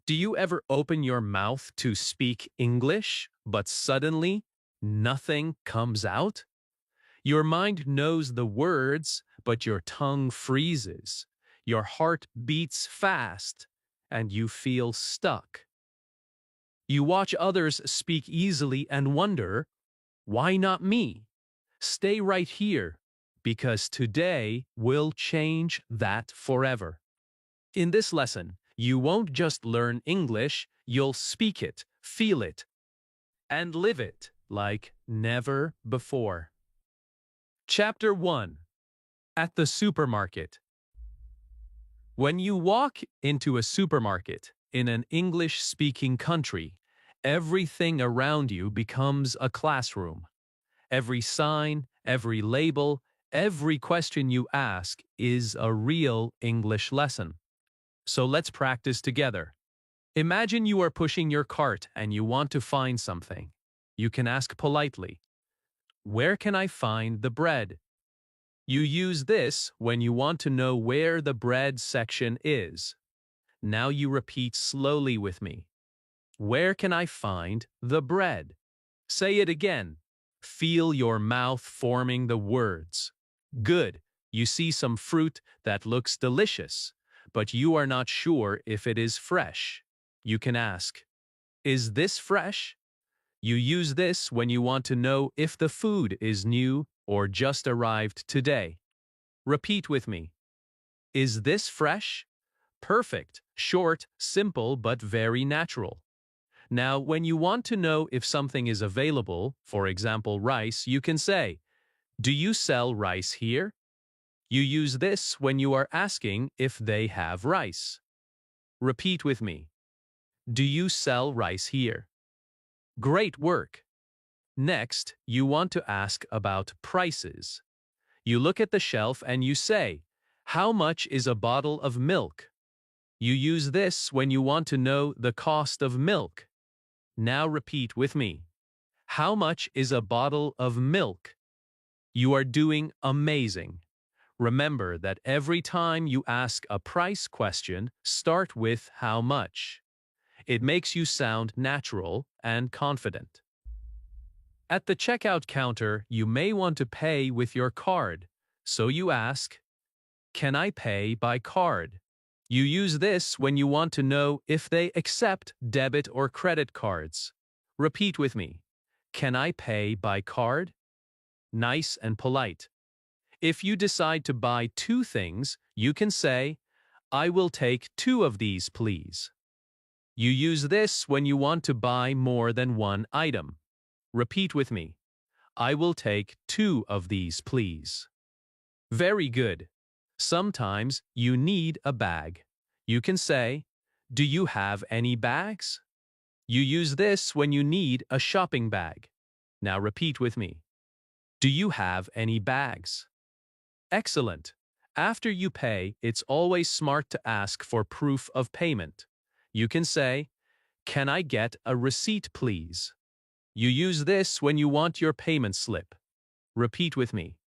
Do you ever open your mouth to speak English, but suddenly nothing comes out? Your mind knows the words, but your tongue freezes. Your heart beats fast, and you feel stuck. You watch others speak easily and wonder, why not me? Stay right here, because today will change that forever. In this lesson, you won't just learn English, you'll speak it, feel it, and live it like never before. Chapter 1. At the supermarket. When you walk into a supermarket in an English-speaking country, everything around you becomes a classroom. Every sign, every label, every question you ask is a real English lesson. So let's practice together. Imagine you are pushing your cart and you want to find something. You can ask politely, "Where can I find the bread?" You use this when you want to know where the bread section is. Now you repeat slowly with me. Where can I find the bread? Say it again. Feel your mouth forming the words. Good. You see some fruit that looks delicious, but you are not sure if it is fresh. You can ask, "Is this fresh?" You use this when you want to know if the food is new or just arrived today. Repeat with me. Is this fresh? Perfect, short, simple, but very natural. Now, when you want to know if something is available, for example, rice, you can say, "Do you sell rice here?" You use this when you are asking if they have rice. Repeat with me. Do you sell rice here? Great work. Next, you want to ask about prices. You look at the shelf and you say, "How much is a bottle of milk?" You use this when you want to know the cost of milk. Now repeat with me. How much is a bottle of milk? You are doing amazing. Remember that every time you ask a price question, start with how much. It makes you sound natural and confident. At the checkout counter, you may want to pay with your card, so you ask, "Can I pay by card?" You use this when you want to know if they accept debit or credit cards. Repeat with me. Can I pay by card? Nice and polite. If you decide to buy two things, you can say, "I will take two of these, please." You use this when you want to buy more than one item. Repeat with me. I will take two of these, please. Very good. Sometimes you need a bag. You can say, "Do you have any bags?" You use this when you need a shopping bag. Now repeat with me. Do you have any bags? Excellent. After you pay, it's always smart to ask for proof of payment. You can say, "Can I get a receipt, please?" You use this when you want your payment slip. Repeat with me.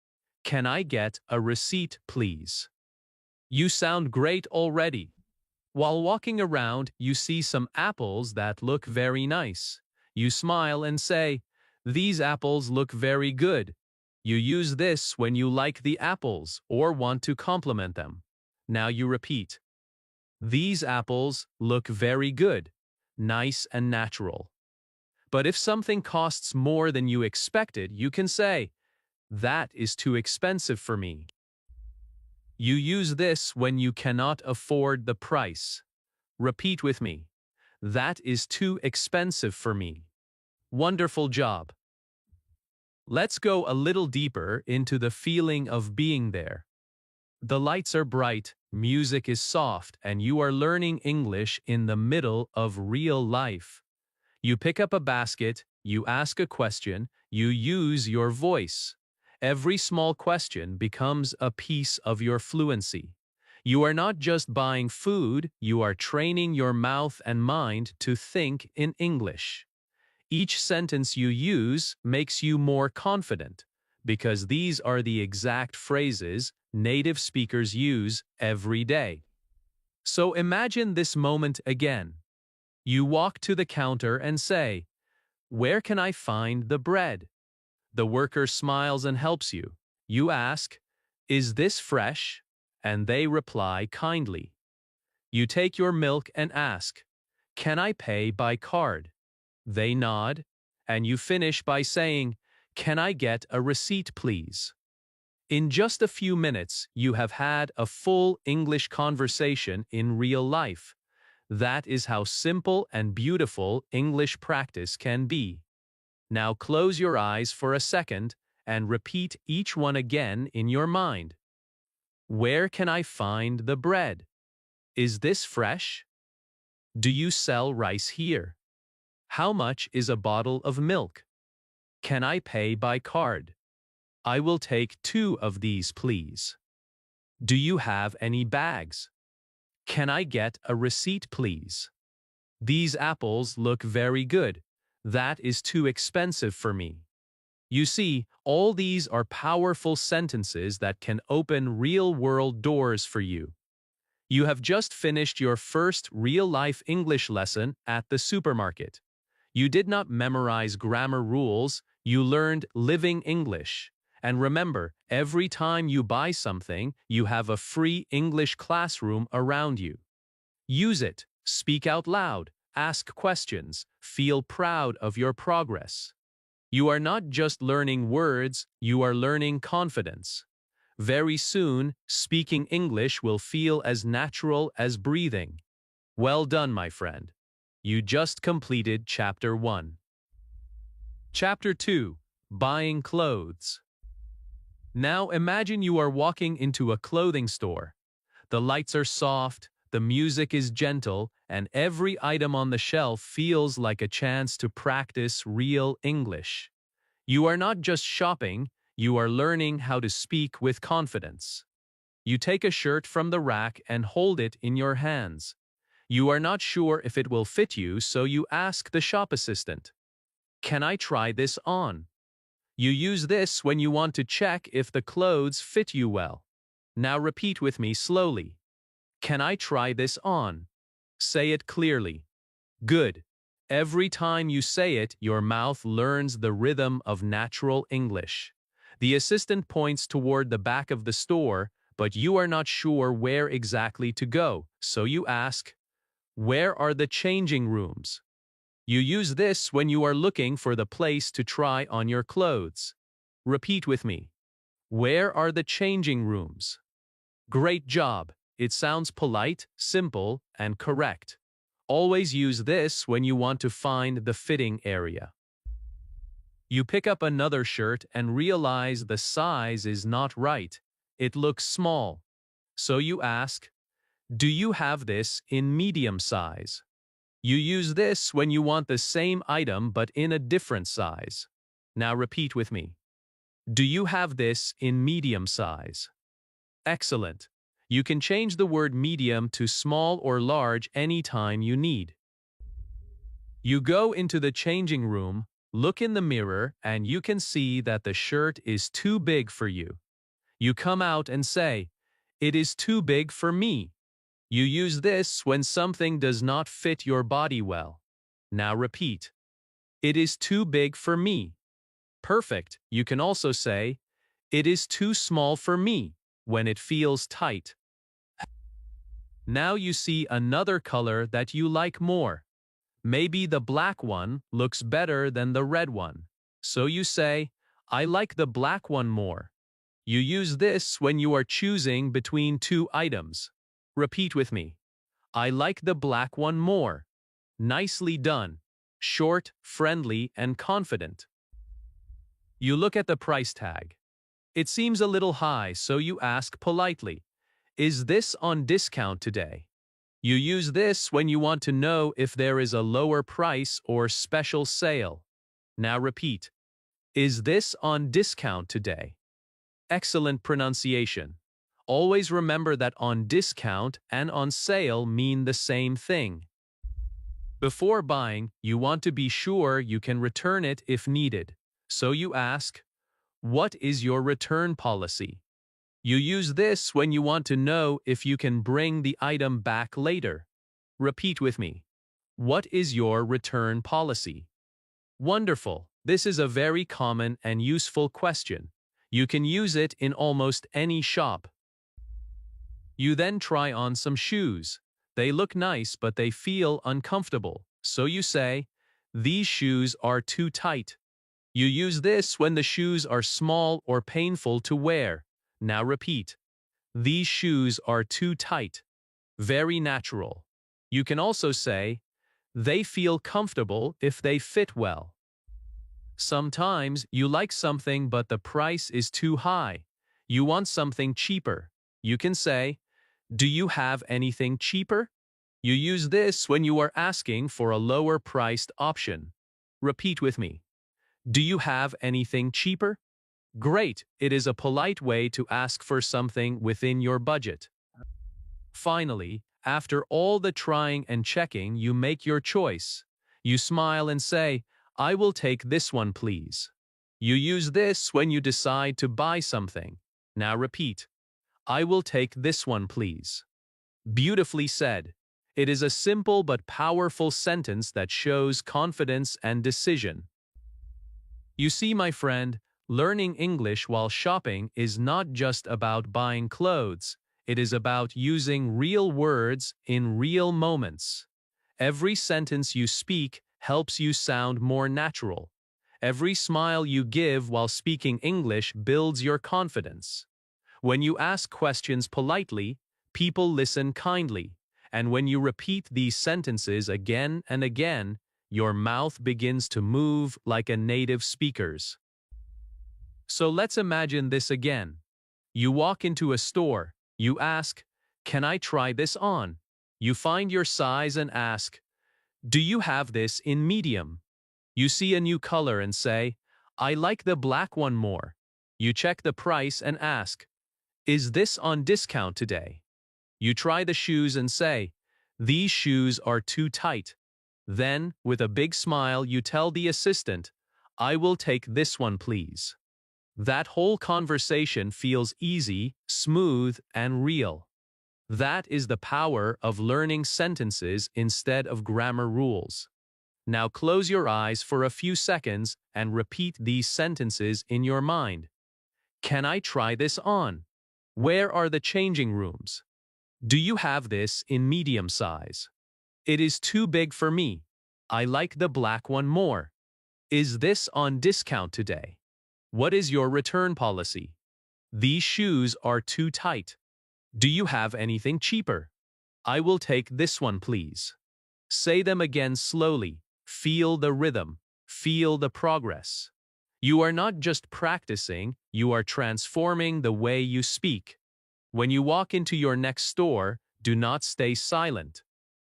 Can I get a receipt, please? You sound great already. While walking around, you see some apples that look very nice. You smile and say, "These apples look very good." You use this when you like the apples or want to compliment them. Now you repeat. These apples look very good, nice and natural. But if something costs more than you expected, you can say, "That is too expensive for me." You use this when you cannot afford the price. Repeat with me. That is too expensive for me. Wonderful job. Let's go a little deeper into the feeling of being there. The lights are bright, music is soft, and you are learning English in the middle of real life. You pick up a basket, you ask a question, you use your voice. Every small question becomes a piece of your fluency. You are not just buying food, you are training your mouth and mind to think in English. Each sentence you use makes you more confident, because these are the exact phrases native speakers use every day. So imagine this moment again. You walk to the counter and say, "Where can I find the bread?" The worker smiles and helps you. You ask, "Is this fresh?" And they reply kindly. You take your milk and ask, "Can I pay by card?" They nod, and you finish by saying, "Can I get a receipt, please?" In just a few minutes, you have had a full English conversation in real life. That is how simple and beautiful English practice can be. Now close your eyes for a second and repeat each one again in your mind. Where can I find the bread? Is this fresh? Do you sell rice here? How much is a bottle of milk? Can I pay by card? I will take 2 of these, please. Do you have any bags? Can I get a receipt, please? These apples look very good. That is too expensive for me. You see, all these are powerful sentences that can open real-world doors for you. You have just finished your first real-life English lesson at the supermarket. You did not memorize grammar rules, you learned living English. And remember, every time you buy something, you have a free English classroom around you. Use it, speak out loud, ask questions, feel proud of your progress. You are not just learning words, you are learning confidence. Very soon, speaking English will feel as natural as breathing. Well done, my friend. You just completed Chapter 1. Chapter 2. Buying Clothes. Now imagine you are walking into a clothing store. The lights are soft, the music is gentle, and every item on the shelf feels like a chance to practice real English. You are not just shopping, you are learning how to speak with confidence. You take a shirt from the rack and hold it in your hands. You are not sure if it will fit you, so you ask the shop assistant, "Can I try this on?" You use this when you want to check if the clothes fit you well. Now repeat with me slowly. Can I try this on? Say it clearly. Good. Every time you say it, your mouth learns the rhythm of natural English. The assistant points toward the back of the store, but you are not sure where exactly to go, so you ask, "Where are the changing rooms?" You use this when you are looking for the place to try on your clothes. Repeat with me. Where are the changing rooms? Great job. It sounds polite, simple, and correct. Always use this when you want to find the fitting area. You pick up another shirt and realize the size is not right. It looks small. So you ask, "Do you have this in medium size?" You use this when you want the same item but in a different size. Now repeat with me. Do you have this in medium size? Excellent. You can change the word medium to small or large anytime you need. You go into the changing room, look in the mirror, and you can see that the shirt is too big for you. You come out and say, "It is too big for me." You use this when something does not fit your body well. Now repeat. It is too big for me. Perfect. You can also say, "It is too small for me," when it feels tight. Now you see another color that you like more. Maybe the black one looks better than the red one. So you say, "I like the black one more." You use this when you are choosing between 2 items. Repeat with me. I like the black one more. Nicely done. Short, friendly, and confident. You look at the price tag. It seems a little high, so you ask politely, "Is this on discount today?" You use this when you want to know if there is a lower price or special sale. Now repeat. Is this on discount today? Excellent pronunciation. Always remember that on discount and on sale mean the same thing. Before buying, you want to be sure you can return it if needed. So you ask, "What is your return policy?" You use this when you want to know if you can bring the item back later. Repeat with me. What is your return policy? Wonderful. This is a very common and useful question. You can use it in almost any shop. You then try on some shoes. They look nice, but they feel uncomfortable. So you say, "These shoes are too tight." You use this when the shoes are small or painful to wear. Now repeat, "These shoes are too tight." Very natural. You can also say, "They feel comfortable if they fit well." Sometimes you like something but the price is too high. You want something cheaper. You can say, "Do you have anything cheaper?" You use this when you are asking for a lower priced option. Repeat with me. Do you have anything cheaper? Great, it is a polite way to ask for something within your budget. Finally, after all the trying and checking, you make your choice. You smile and say, "I will take this one, please." You use this when you decide to buy something. Now repeat, "I will take this one, please." Beautifully said. It is a simple but powerful sentence that shows confidence and decision. You see, my friend, learning English while shopping is not just about buying clothes. It is about using real words in real moments. Every sentence you speak helps you sound more natural. Every smile you give while speaking English builds your confidence. When you ask questions politely, people listen kindly. And when you repeat these sentences again and again, your mouth begins to move like a native speaker's. So let's imagine this again. You walk into a store. You ask, "Can I try this on?" You find your size and ask, "Do you have this in medium?" You see a new color and say, "I like the black one more." You check the price and ask, "Is this on discount today?" You try the shoes and say, "These shoes are too tight." Then, with a big smile, you tell the assistant, "I will take this one, please." That whole conversation feels easy, smooth, and real. That is the power of learning sentences instead of grammar rules. Now close your eyes for a few seconds and repeat these sentences in your mind. Can I try this on? Where are the changing rooms? Do you have this in medium size? It is too big for me. I like the black one more. Is this on discount today? What is your return policy? These shoes are too tight. Do you have anything cheaper? I will take this one, please. Say them again slowly. Feel the rhythm. Feel the progress. You are not just practicing, you are transforming the way you speak. When you walk into your next store, do not stay silent.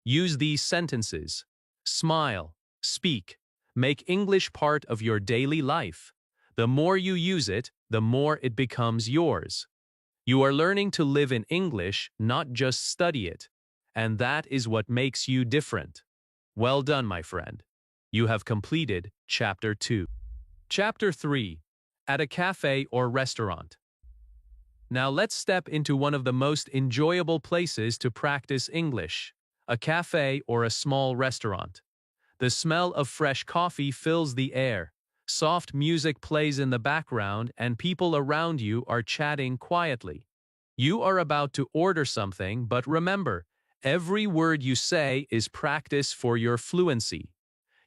Use these sentences. Smile. Speak. Make English part of your daily life. The more you use it, the more it becomes yours. You are learning to live in English, not just study it. And that is what makes you different. Well done, my friend. You have completed Chapter 2. Chapter 3. At a cafe or restaurant. Now let's step into one of the most enjoyable places to practice English, a cafe or a small restaurant. The smell of fresh coffee fills the air. Soft music plays in the background and people around you are chatting quietly. You are about to order something, but remember, every word you say is practice for your fluency.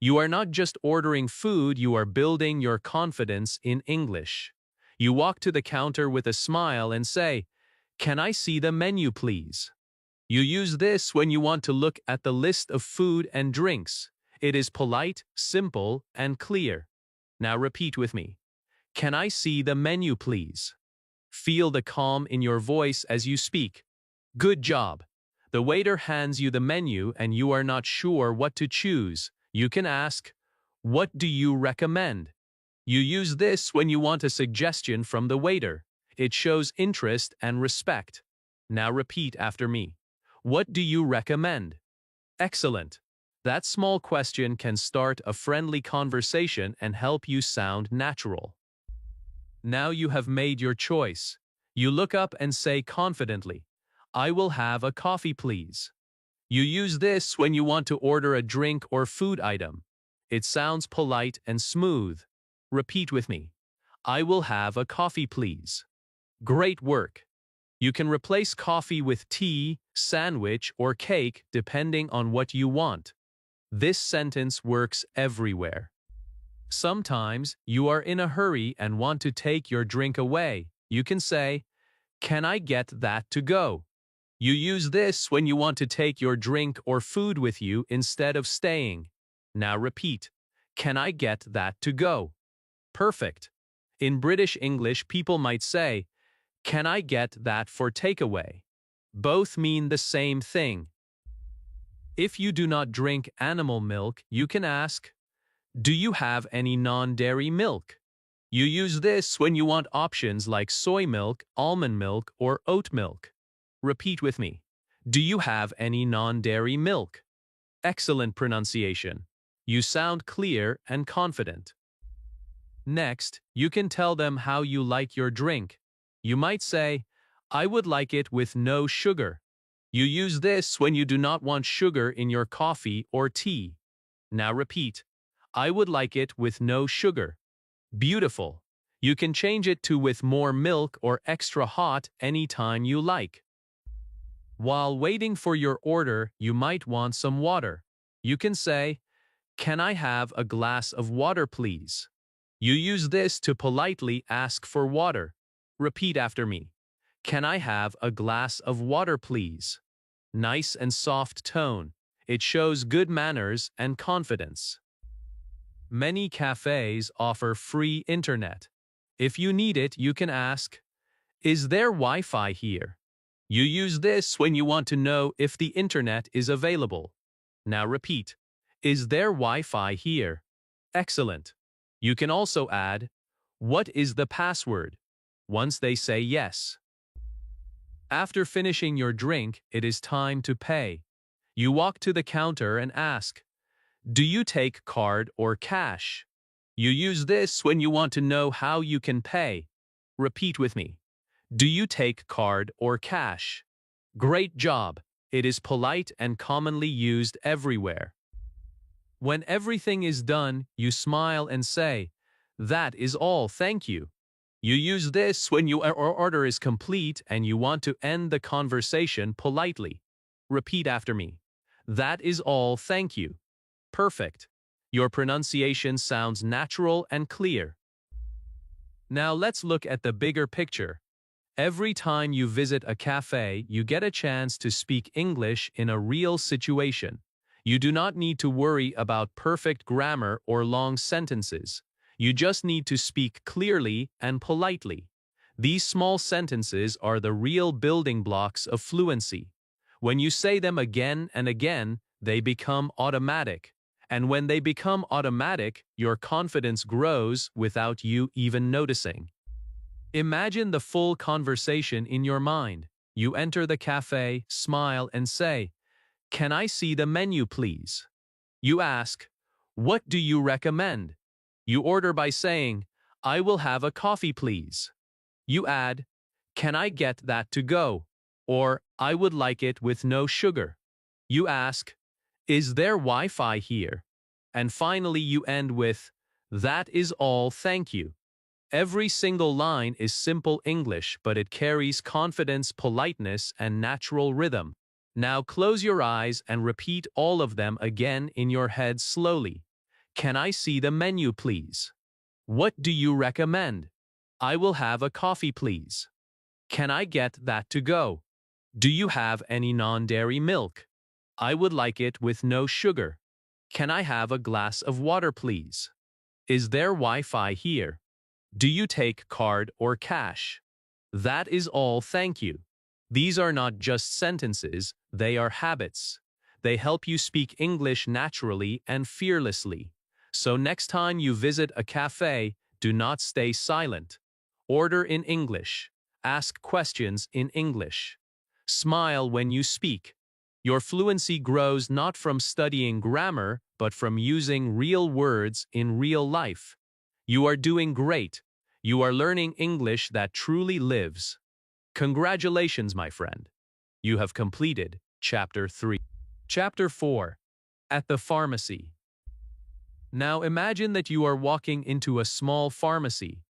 You are not just ordering food, you are building your confidence in English. You walk to the counter with a smile and say, "Can I see the menu, please?" You use this when you want to look at the list of food and drinks. It is polite, simple, and clear. Now repeat with me. Can I see the menu, please? Feel the calm in your voice as you speak. Good job. The waiter hands you the menu and you are not sure what to choose. You can ask, "What do you recommend?" You use this when you want a suggestion from the waiter. It shows interest and respect. Now repeat after me. What do you recommend? Excellent. That small question can start a friendly conversation and help you sound natural. Now you have made your choice. You look up and say confidently, "I will have a coffee, please." You use this when you want to order a drink or food item. It sounds polite and smooth. Repeat with me. I will have a coffee, please. Great work. You can replace coffee with tea, sandwich, or cake depending on what you want. This sentence works everywhere. Sometimes you are in a hurry and want to take your drink away. You can say, "Can I get that to go?" You use this when you want to take your drink or food with you instead of staying. Now repeat, "Can I get that to go?" Perfect. In British English, people might say, "Can I get that for takeaway?" Both mean the same thing. If you do not drink animal milk, you can ask, "Do you have any non-dairy milk?" You use this when you want options like soy milk, almond milk, or oat milk. Repeat with me. Do you have any non-dairy milk? Excellent pronunciation. You sound clear and confident. Next, you can tell them how you like your drink. You might say, "I would like it with no sugar." You use this when you do not want sugar in your coffee or tea. Now repeat, "I would like it with no sugar." Beautiful. You can change it to with more milk or extra hot anytime you like. While waiting for your order, you might want some water. You can say, "Can I have a glass of water, please?" You use this to politely ask for water. Repeat after me. "Can I have a glass of water, please?" Nice and soft tone. It shows good manners and confidence. Many cafes offer free internet. If you need it, you can ask, "Is there Wi-Fi here?" You use this when you want to know if the internet is available. Now repeat, "Is there Wi-Fi here?" Excellent. You can also add, "What is the password?" once they say yes. After finishing your drink, it is time to pay. You walk to the counter and ask, "Do you take card or cash?" You use this when you want to know how you can pay. Repeat with me. Do you take card or cash? Great job. It is polite and commonly used everywhere. When everything is done, you smile and say, "That is all, thank you." You use this when your order is complete and you want to end the conversation politely. Repeat after me. That is all, thank you. Perfect. Your pronunciation sounds natural and clear. Now let's look at the bigger picture. Every time you visit a cafe, you get a chance to speak English in a real situation. You do not need to worry about perfect grammar or long sentences. You just need to speak clearly and politely. These small sentences are the real building blocks of fluency. When you say them again and again, they become automatic. And when they become automatic, your confidence grows without you even noticing. Imagine the full conversation in your mind. You enter the cafe, smile, and say, "Can I see the menu, please?" You ask, "What do you recommend?" You order by saying, "I will have a coffee, please." You add, "Can I get that to go?" Or, "I would like it with no sugar." You ask, "Is there Wi-Fi here?" And finally you end with, "That is all, thank you." Every single line is simple English, but it carries confidence, politeness, and natural rhythm. Now close your eyes and repeat all of them again in your head slowly. Can I see the menu, please? What do you recommend? I will have a coffee, please. Can I get that to go? Do you have any non-dairy milk? I would like it with no sugar. Can I have a glass of water, please? Is there Wi-Fi here? Do you take card or cash? That is all, thank you. These are not just sentences, they are habits. They help you speak English naturally and fearlessly. So next time you visit a cafe, do not stay silent. Order in English. Ask questions in English. Smile when you speak. Your fluency grows not from studying grammar, but from using real words in real life. You are doing great. You are learning English that truly lives. Congratulations, my friend. You have completed Chapter 3. Chapter 4. At the Pharmacy. Now imagine that you are walking into a small pharmacy.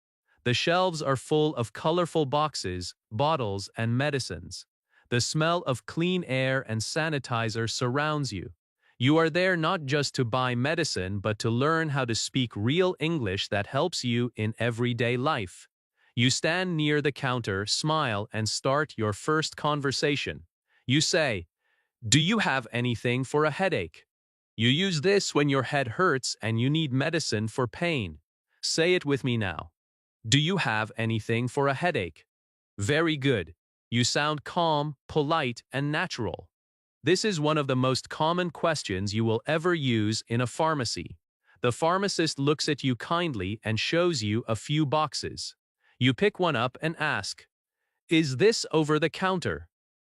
The shelves are full of colorful boxes, bottles, and medicines. The smell of clean air and sanitizer surrounds you. You are there not just to buy medicine but to learn how to speak real English that helps you in everyday life. You stand near the counter, smile, and start your first conversation. You say, "Do you have anything for a headache?" You use this when your head hurts and you need medicine for pain. Say it with me now. Do you have anything for a headache? Very good. You sound calm, polite, and natural. This is one of the most common questions you will ever use in a pharmacy. The pharmacist looks at you kindly and shows you a few boxes. You pick one up and ask, "Is this over the counter?"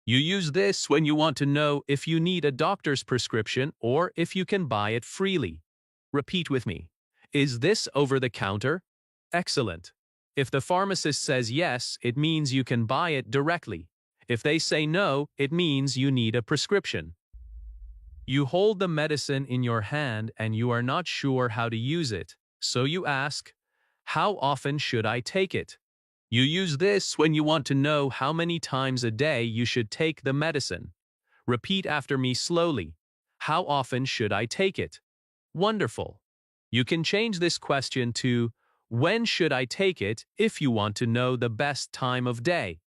You use this when you want to know if you need a doctor's prescription or if you can buy it freely. Repeat with me. Is this over the counter? Excellent. If the pharmacist says yes, it means you can buy it directly. If they say no, it means you need a prescription. You hold the medicine in your hand and you are not sure how to use it, so you ask, "How often should I take it?" You use this when you want to know how many times a day you should take the medicine. Repeat after me slowly. How often should I take it? Wonderful. You can change this question to, when should I take it, if you want to know the best time of day.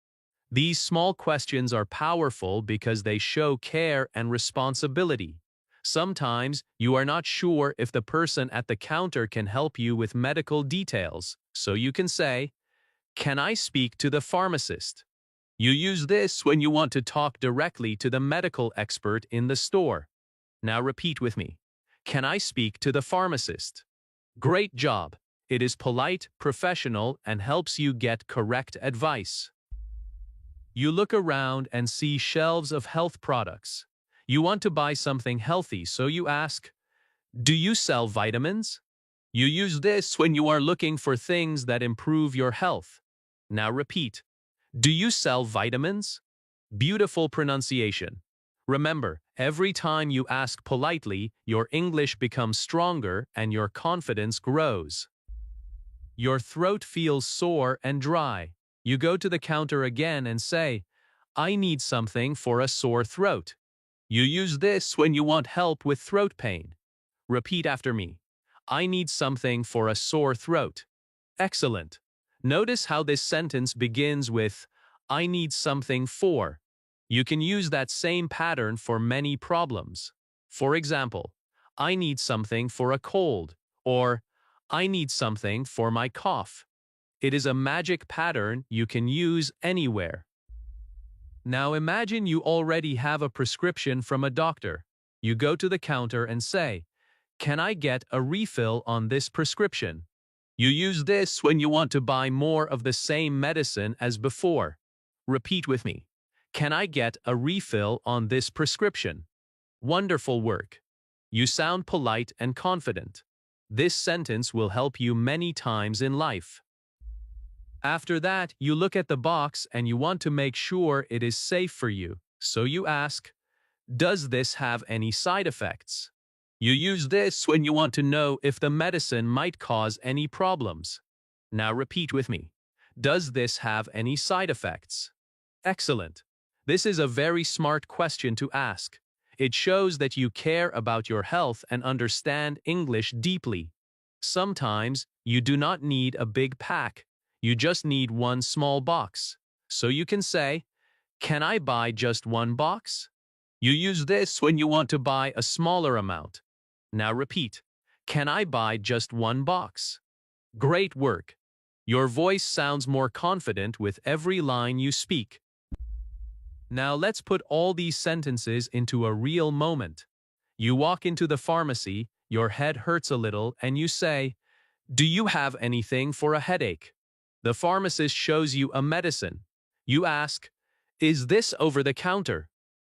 These small questions are powerful because they show care and responsibility. Sometimes you are not sure if the person at the counter can help you with medical details, so you can say, "Can I speak to the pharmacist?" You use this when you want to talk directly to the medical expert in the store. Now repeat with me. Can I speak to the pharmacist? Great job. It is polite, professional, and helps you get correct advice. You look around and see shelves of health products. You want to buy something healthy, so you ask, "Do you sell vitamins?" You use this when you are looking for things that improve your health. Now repeat. Do you sell vitamins? Beautiful pronunciation. Remember, every time you ask politely, your English becomes stronger and your confidence grows. Your throat feels sore and dry. You go to the counter again and say, "I need something for a sore throat." You use this when you want help with throat pain. Repeat after me. I need something for a sore throat. Excellent. Notice how this sentence begins with, "I need something for." You can use that same pattern for many problems. For example, I need something for a cold, or I need something for my cough. It is a magic pattern you can use anywhere. Now imagine you already have a prescription from a doctor. You go to the counter and say, "Can I get a refill on this prescription?" You use this when you want to buy more of the same medicine as before. Repeat with me. Can I get a refill on this prescription? Wonderful work. You sound polite and confident. This sentence will help you many times in life. After that, you look at the box and you want to make sure it is safe for you. So you ask, "Does this have any side effects?" You use this when you want to know if the medicine might cause any problems. Now repeat with me. Does this have any side effects? Excellent. This is a very smart question to ask. It shows that you care about your health and understand English deeply. Sometimes you do not need a big pack. You just need one small box. So you can say, "Can I buy just one box?" You use this when you want to buy a smaller amount. Now repeat. Can I buy just one box? Great work. Your voice sounds more confident with every line you speak. Now let's put all these sentences into a real moment. You walk into the pharmacy, your head hurts a little, and you say, "Do you have anything for a headache?" The pharmacist shows you a medicine. You ask, "Is this over the counter?"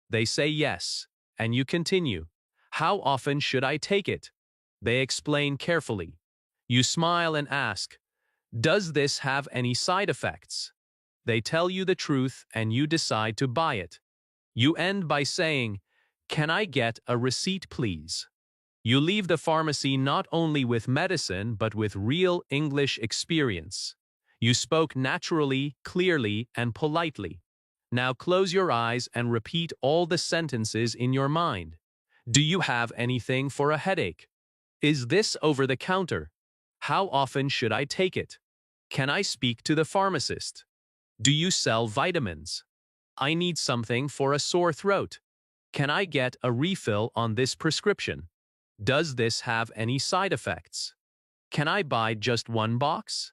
They say yes, and you continue. "How often should I take it?" They explain carefully. You smile and ask, "Does this have any side effects?" They tell you the truth and you decide to buy it. You end by saying, Can I get a receipt, please? You leave the pharmacy not only with medicine but with real English experience. You spoke naturally, clearly, and politely. Now close your eyes and repeat all the sentences in your mind. Do you have anything for a headache? Is this over the counter? How often should I take it? Can I speak to the pharmacist? Do you sell vitamins? I need something for a sore throat. Can I get a refill on this prescription? Does this have any side effects? Can I buy just one box?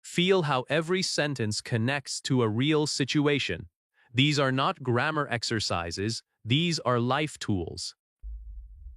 Feel how every sentence connects to a real situation. These are not grammar exercises, these are life tools.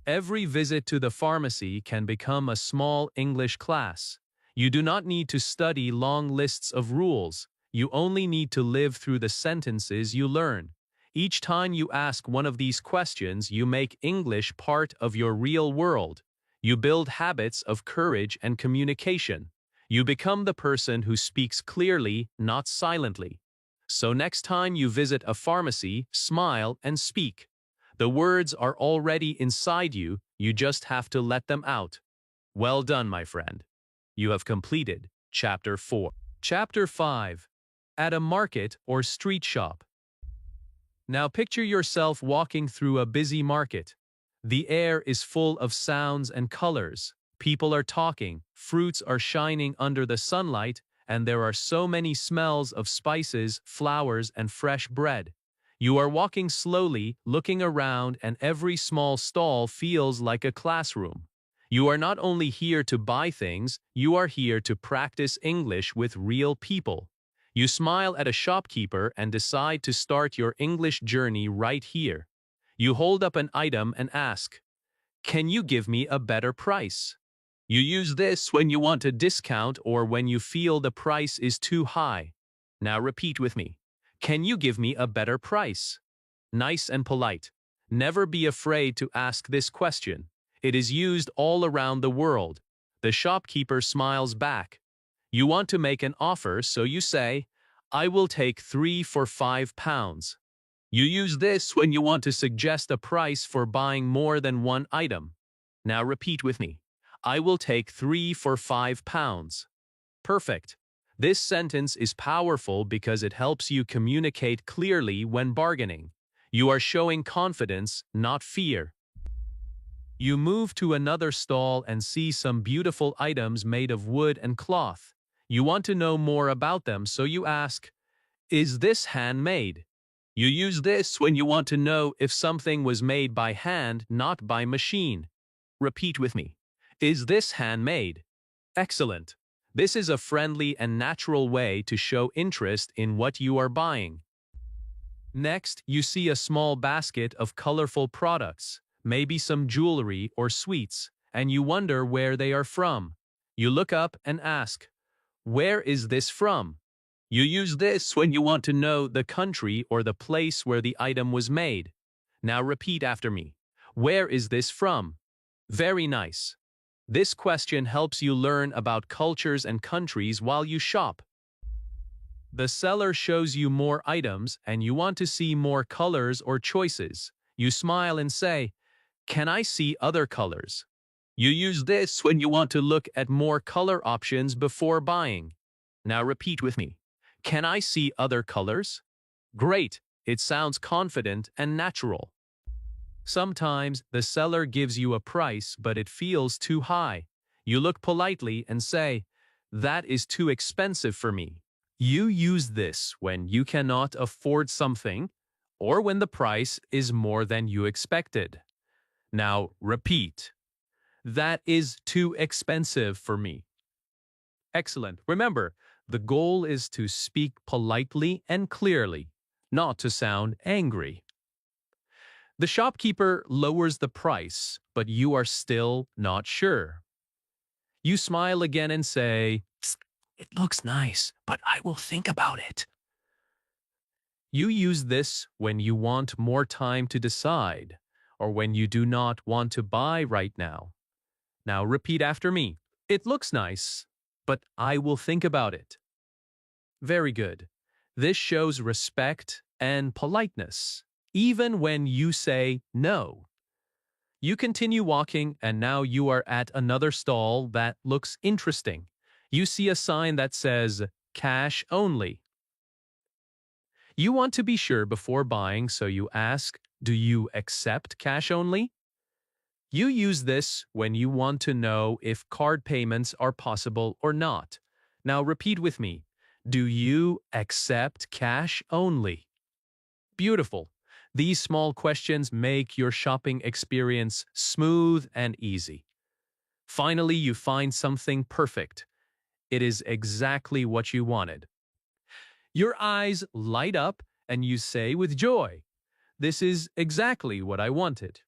Every visit to the pharmacy can become a small English class. You do not need to study long lists of rules. You only need to live through the sentences you learn. Each time you ask one of these questions, you make English part of your real world. You build habits of courage and communication. You become the person who speaks clearly, not silently. So next time you visit a pharmacy, smile and speak. The words are already inside you, you just have to let them out. Well done, my friend. You have completed Chapter 4. Chapter 5. At a market or street shop. Now picture yourself walking through a busy market. The air is full of sounds and colors. People are talking, fruits are shining under the sunlight, and there are so many smells of spices, flowers, and fresh bread. You are walking slowly, looking around, and every small stall feels like a classroom. You are not only here to buy things, you are here to practice English with real people. You smile at a shopkeeper and decide to start your English journey right here. You hold up an item and ask, "Can you give me a better price?" You use this when you want a discount or when you feel the price is too high. Now repeat with me. Can you give me a better price? Nice and polite. Never be afraid to ask this question. It is used all around the world. The shopkeeper smiles back. You want to make an offer, so you say, "I will take 3 for £5. You use this when you want to suggest a price for buying more than one item. Now repeat with me. I will take 3 for £5. Perfect. This sentence is powerful because it helps you communicate clearly when bargaining. You are showing confidence, not fear. You move to another stall and see some beautiful items made of wood and cloth. You want to know more about them, so you ask, "Is this handmade?" You use this when you want to know if something was made by hand, not by machine. Repeat with me. Is this handmade? Excellent. This is a friendly and natural way to show interest in what you are buying. Next, you see a small basket of colorful products, maybe some jewelry or sweets, and you wonder where they are from. You look up and ask, "Where is this from?" You use this when you want to know the country or the place where the item was made. Now repeat after me. Where is this from? Very nice. This question helps you learn about cultures and countries while you shop. The seller shows you more items and you want to see more colors or choices. You smile and say, "Can I see other colors?" You use this when you want to look at more color options before buying. Now repeat with me. Can I see other colors? Great. It sounds confident and natural. Sometimes the seller gives you a price, but it feels too high. You look politely and say, "That is too expensive for me." You use this when you cannot afford something or when the price is more than you expected. Now repeat. That is too expensive for me. Excellent. Remember, the goal is to speak politely and clearly, not to sound angry. The shopkeeper lowers the price, but you are still not sure. You smile again and say, "Psst, it looks nice, but I will think about it." You use this when you want more time to decide, or when you do not want to buy right now. Now repeat after me. It looks nice, but I will think about it. Very good. This shows respect and politeness. even when you say no. You continue walking, and now you are at another stall that looks interesting. You see a sign that says, cash only. You want to be sure before buying, so you ask, do you accept cash only? You use this when you want to know if card payments are possible or not. Now repeat with me. Do you accept cash only? Beautiful. These small questions make your shopping experience smooth and easy. Finally, you find something perfect. It is exactly what you wanted. Your eyes light up and you say with joy, "This is exactly what I wanted."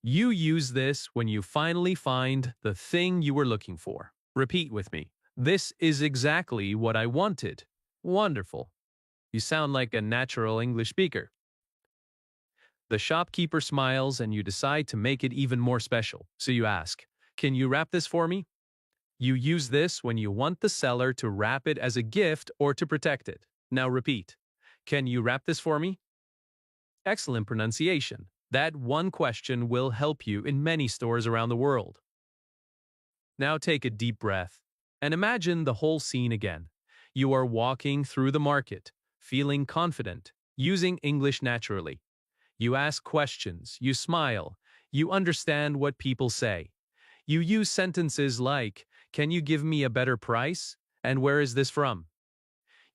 You use this when you finally find the thing you were looking for. Repeat with me. This is exactly what I wanted. Wonderful. You sound like a natural English speaker. The shopkeeper smiles and you decide to make it even more special. So you ask, "Can you wrap this for me?" You use this when you want the seller to wrap it as a gift or to protect it. Now repeat. Can you wrap this for me? Excellent pronunciation. That one question will help you in many stores around the world. Now take a deep breath and imagine the whole scene again. You are walking through the market, feeling confident, using English naturally. You ask questions, you smile, you understand what people say. You use sentences like, "Can you give me a better price?" and "Where is this from?"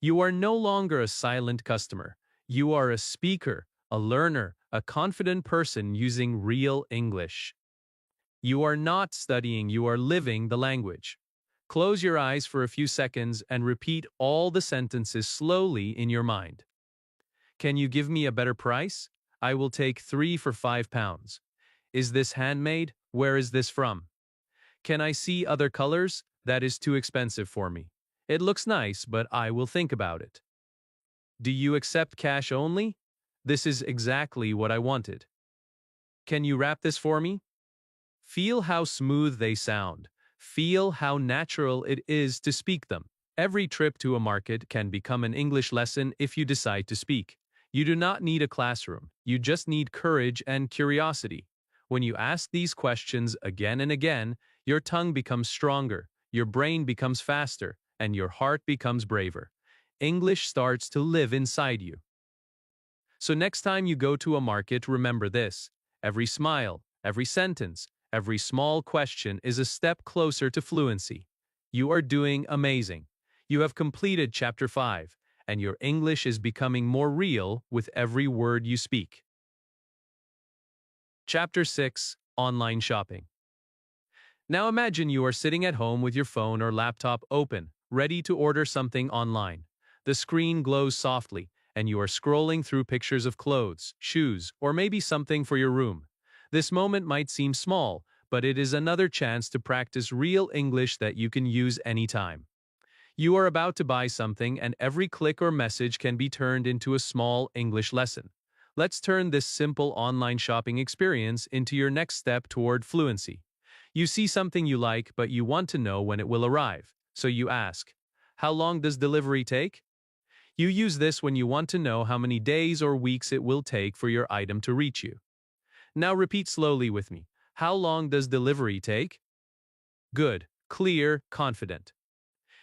You are no longer a silent customer. You are a speaker, a learner, a confident person using real English. You are not studying, you are living the language. Close your eyes for a few seconds and repeat all the sentences slowly in your mind. Can you give me a better price? I will take 3 for £5. Is this handmade? Where is this from? Can I see other colors? That is too expensive for me. It looks nice, but I will think about it. Do you accept cash only? This is exactly what I wanted. Can you wrap this for me? Feel how smooth they sound. Feel how natural it is to speak them. Every trip to a market can become an English lesson if you decide to speak. You do not need a classroom. You just need courage and curiosity. When you ask these questions again and again, your tongue becomes stronger, your brain becomes faster, and your heart becomes braver. English starts to live inside you. So next time you go to a market, remember this. Every smile, every sentence, every small question is a step closer to fluency. You are doing amazing. You have completed Chapter 5, and your English is becoming more real with every word you speak. Chapter 6, Online Shopping. Now imagine you are sitting at home with your phone or laptop open, ready to order something online. The screen glows softly, and you are scrolling through pictures of clothes, shoes, or maybe something for your room. This moment might seem small, but it is another chance to practice real English that you can use anytime. You are about to buy something, and every click or message can be turned into a small English lesson. Let's turn this simple online shopping experience into your next step toward fluency. You see something you like, but you want to know when it will arrive. So you ask, "How long does delivery take?" You use this when you want to know how many days or weeks it will take for your item to reach you. Now repeat slowly with me. How long does delivery take? Good, clear, confident.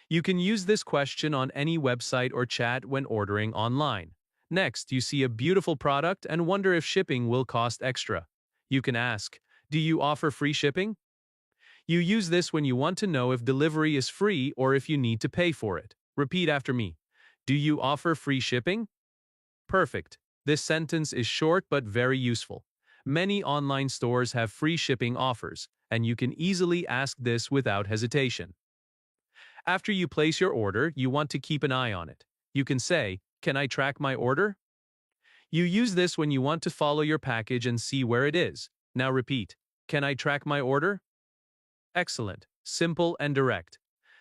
You can use this question on any website or chat when ordering online. Next, you see a beautiful product and wonder if shipping will cost extra. You can ask, "Do you offer free shipping?" You use this when you want to know if delivery is free or if you need to pay for it. Repeat after me. Do you offer free shipping? Perfect. This sentence is short but very useful. Many online stores have free shipping offers, and you can easily ask this without hesitation. After you place your order, you want to keep an eye on it. You can say, "Can I track my order?" You use this when you want to follow your package and see where it is. Now repeat, "Can I track my order?" Excellent, simple and direct.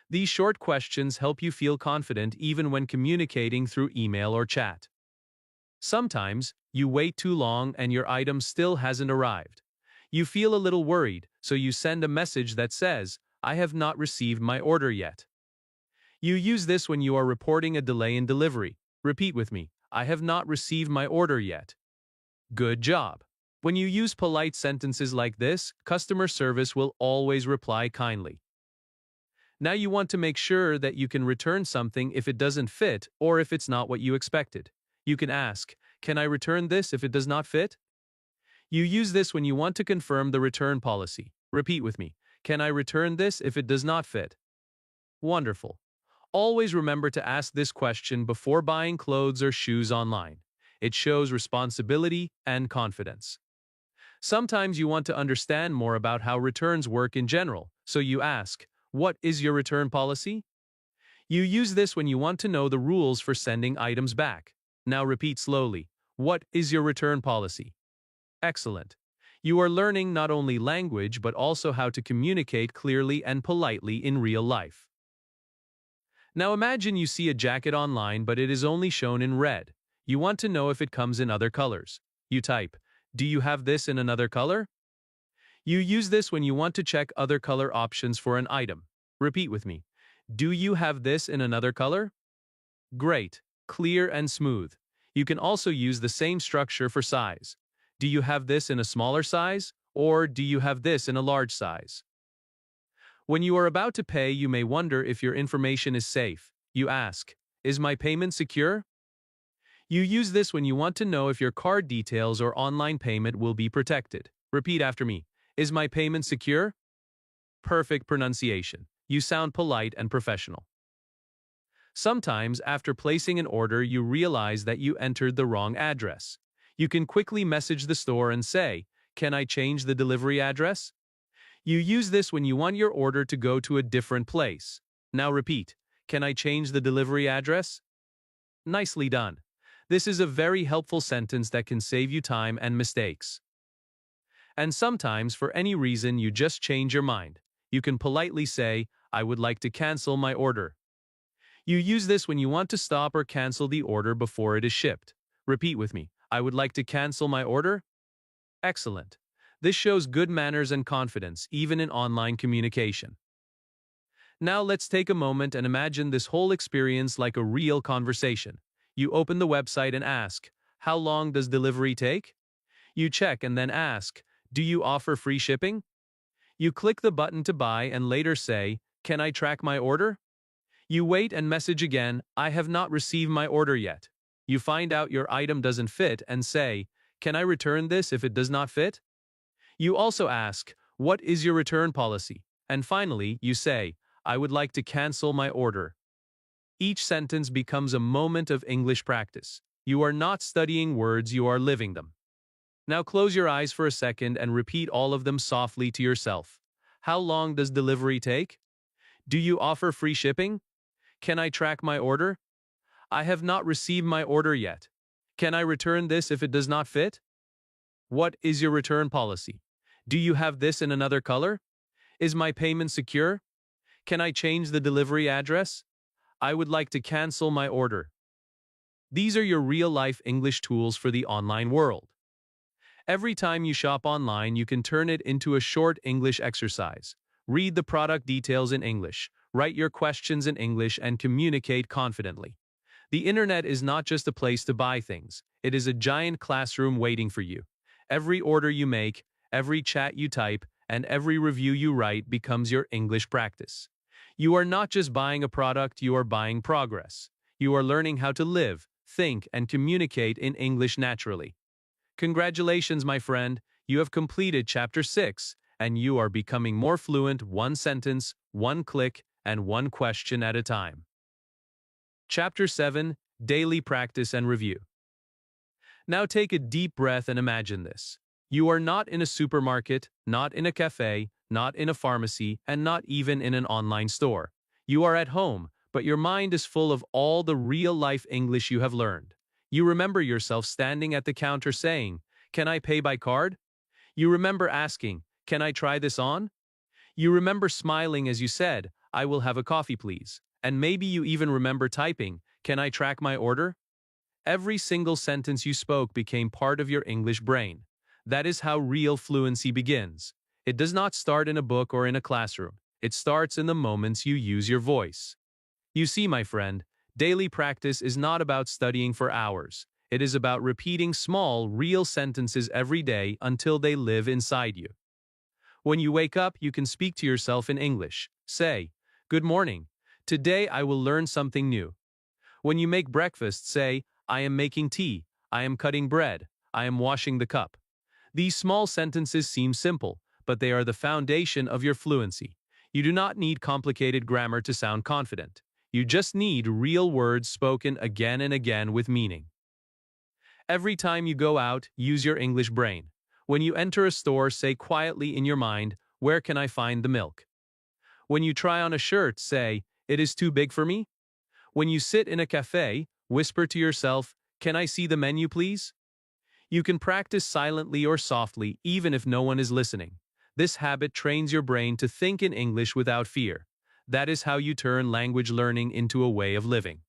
These short questions help you feel confident even when communicating through email or chat. Sometimes, you wait too long and your item still hasn't arrived. You feel a little worried, so you send a message that says, "I have not received my order yet." You use this when you are reporting a delay in delivery. Repeat with me, "I have not received my order yet." Good job. When you use polite sentences like this, customer service will always reply kindly. Now you want to make sure that you can return something if it doesn't fit or if it's not what you expected. You can ask, "Can I return this if it does not fit?" You use this when you want to confirm the return policy. Repeat with me. Can I return this if it does not fit? Wonderful. Always remember to ask this question before buying clothes or shoes online. It shows responsibility and confidence. Sometimes you want to understand more about how returns work in general, so you ask, "What is your return policy?" You use this when you want to know the rules for sending items back. Now repeat slowly. What is your return policy? Excellent. You are learning not only language but also how to communicate clearly and politely in real life. Now imagine you see a jacket online but it is only shown in red. You want to know if it comes in other colors. You type, "Do you have this in another color?" You use this when you want to check other color options for an item. Repeat with me. Do you have this in another color? Great, clear and smooth. You can also use the same structure for size. Do you have this in a smaller size? Or do you have this in a large size? When you are about to pay, you may wonder if your information is safe. You ask, "Is my payment secure?" You use this when you want to know if your card details or online payment will be protected. Repeat after me. Is my payment secure? Perfect pronunciation. You sound polite and professional. Sometimes, after placing an order, you realize that you entered the wrong address. You can quickly message the store and say, "Can I change the delivery address?" You use this when you want your order to go to a different place. Now repeat, "Can I change the delivery address?" Nicely done. This is a very helpful sentence that can save you time and mistakes. And sometimes, for any reason, you just change your mind. You can politely say, "I would like to cancel my order." You use this when you want to stop or cancel the order before it is shipped. Repeat with me. "I would like to cancel my order." Excellent. This shows good manners and confidence, even in online communication. Now let's take a moment and imagine this whole experience like a real conversation. You open the website and ask, "How long does delivery take?" You check and then ask, "Do you offer free shipping?" You click the button to buy and later say, "Can I track my order?" You wait and message again, "I have not received my order yet." You find out your item doesn't fit and say, "Can I return this if it does not fit?" You also ask, "What is your return policy?" And finally, you say, "I would like to cancel my order." Each sentence becomes a moment of English practice. You are not studying words, you are living them. Now close your eyes for a second and repeat all of them softly to yourself. How long does delivery take? Do you offer free shipping? Can I track my order? I have not received my order yet. Can I return this if it does not fit? What is your return policy? Do you have this in another color? Is my payment secure? Can I change the delivery address? I would like to cancel my order. These are your real-life English tools for the online world. Every time you shop online, you can turn it into a short English exercise. Read the product details in English, write your questions in English, and communicate confidently. The internet is not just a place to buy things. It is a giant classroom waiting for you. Every order you make, every chat you type, and every review you write becomes your English practice. You are not just buying a product, you are buying progress. You are learning how to live, think, and communicate in English naturally. Congratulations, my friend. You have completed Chapter 6, and you are becoming more fluent one sentence, one click, and one question at a time. Chapter 7, Daily Practice and Review. Now take a deep breath and imagine this. You are not in a supermarket, not in a cafe, not in a pharmacy, and not even in an online store. You are at home, but your mind is full of all the real-life English you have learned. You remember yourself standing at the counter saying, "Can I pay by card?" You remember asking, "Can I try this on?" You remember smiling as you said, "I will have a coffee please." And maybe you even remember typing, "Can I track my order?" Every single sentence you spoke became part of your English brain. That is how real fluency begins. It does not start in a book or in a classroom. It starts in the moments you use your voice. You see, my friend, daily practice is not about studying for hours. It is about repeating small, real sentences every day until they live inside you. When you wake up, you can speak to yourself in English. Say, "Good morning. Today I will learn something new." When you make breakfast, say, "I am making tea. I am cutting bread. I am washing the cup." These small sentences seem simple, but they are the foundation of your fluency. You do not need complicated grammar to sound confident. You just need real words spoken again and again with meaning. Every time you go out, use your English brain. When you enter a store, say quietly in your mind, "Where can I find the milk?" When you try on a shirt, say, "It is too big for me." When you sit in a cafe, whisper to yourself, "Can I see the menu, please?" You can practice silently or softly, even if no one is listening. This habit trains your brain to think in English without fear. That is how you turn language learning into a way of living.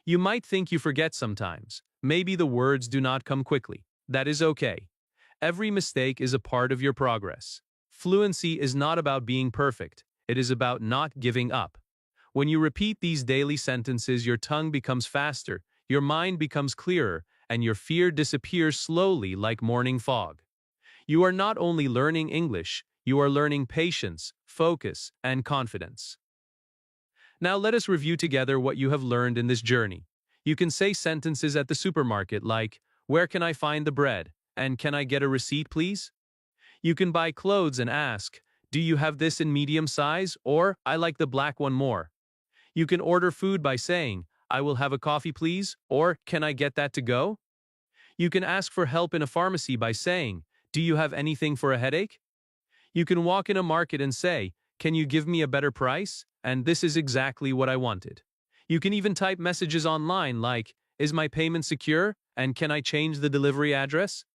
You might think you forget sometimes. Maybe the words do not come quickly. That is okay. Every mistake is a part of your progress. Fluency is not about being perfect. It is about not giving up. When you repeat these daily sentences, your tongue becomes faster, your mind becomes clearer, and your fear disappears slowly like morning fog. You are not only learning English, you are learning patience, focus, and confidence. Now let us review together what you have learned in this journey. You can say sentences at the supermarket like, "Where can I find the bread?" and "Can I get a receipt, please?" You can buy clothes and ask, "Do you have this in medium size?" or "I like the black one more." You can order food by saying, "I will have a coffee, please," or "Can I get that to go?" You can ask for help in a pharmacy by saying, "Do you have anything for a headache?" You can walk in a market and say, "Can you give me a better price?" And this is exactly what I wanted. You can even type messages online like, "Is my payment secure?" and "Can I change the delivery address?"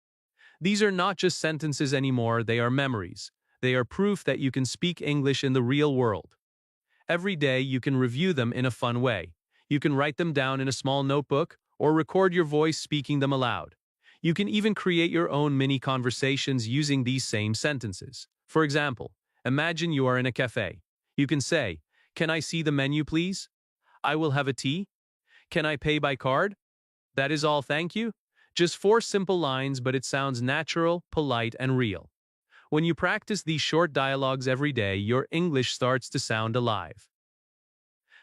These are not just sentences anymore, they are memories. They are proof that you can speak English in the real world. Every day you can review them in a fun way. You can write them down in a small notebook or record your voice speaking them aloud. You can even create your own mini conversations using these same sentences. For example, imagine you are in a cafe. You can say, "Can I see the menu, please?" "I will have a tea." "Can I pay by card?" "That is all, thank you." Just four simple lines, but it sounds natural, polite, and real. When you practice these short dialogues every day, your English starts to sound alive.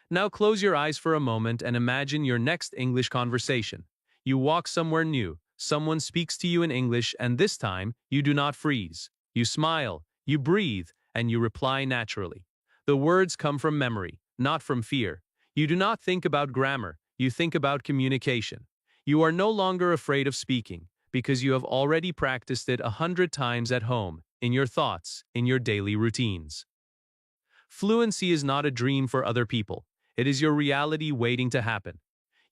Now close your eyes for a moment and imagine your next English conversation. You walk somewhere new, someone speaks to you in English, and this time, you do not freeze. You smile, you breathe, and you reply naturally. The words come from memory, not from fear. You do not think about grammar, you think about communication. You are no longer afraid of speaking, because you have already practiced it 100 times at home, in your thoughts, in your daily routines. Fluency is not a dream for other people. It is your reality waiting to happen.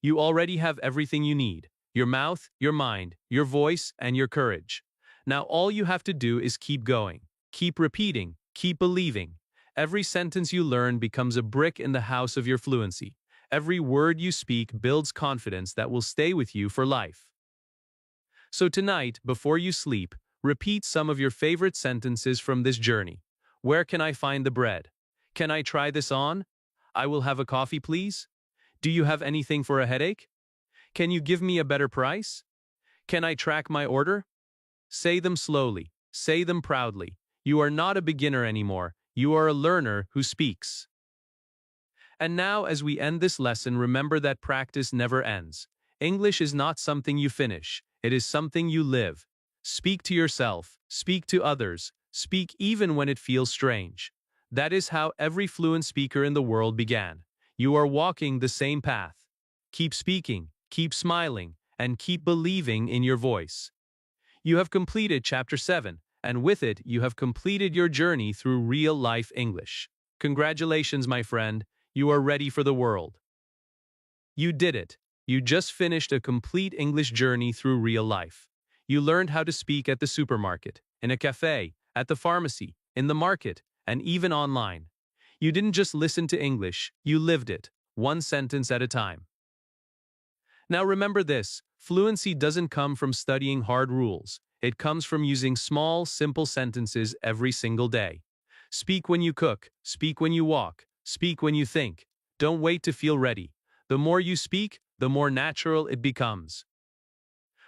You already have everything you need: your mouth, your mind, your voice, and your courage. Now all you have to do is keep going. Keep repeating, keep believing. Every sentence you learn becomes a brick in the house of your fluency. Every word you speak builds confidence that will stay with you for life. So tonight, before you sleep, repeat some of your favorite sentences from this journey. "Where can I find the bread?" "Can I try this on?" "I will have a coffee, please." "Do you have anything for a headache?" "Can you give me a better price?" "Can I track my order?" Say them slowly. Say them proudly. You are not a beginner anymore. You are a learner who speaks. And now, as we end this lesson, remember that practice never ends. English is not something you finish. It is something you live. Speak to yourself. Speak to others. Speak even when it feels strange. That is how every fluent speaker in the world began. You are walking the same path. Keep speaking, keep smiling, and keep believing in your voice. You have completed Chapter 7, and with it, you have completed your journey through real-life English. Congratulations, my friend. You are ready for the world. You did it. You just finished a complete English journey through real life. You learned how to speak at the supermarket, in a cafe, at the pharmacy, in the market, and even online. You didn't just listen to English, you lived it, one sentence at a time. Now remember this: fluency doesn't come from studying hard rules. It comes from using small, simple sentences every single day. Speak when you cook, speak when you walk, speak when you think. Don't wait to feel ready. The more you speak, the more natural it becomes.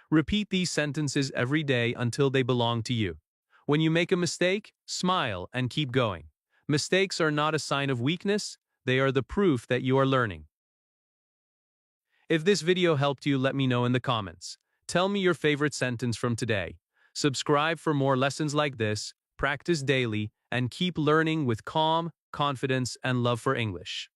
Repeat these sentences every day until they belong to you. When you make a mistake, smile and keep going. Mistakes are not a sign of weakness, they are the proof that you are learning. If this video helped you, let me know in the comments. Tell me your favorite sentence from today. Subscribe for more lessons like this, practice daily, and keep learning with calm, confidence, and love for English.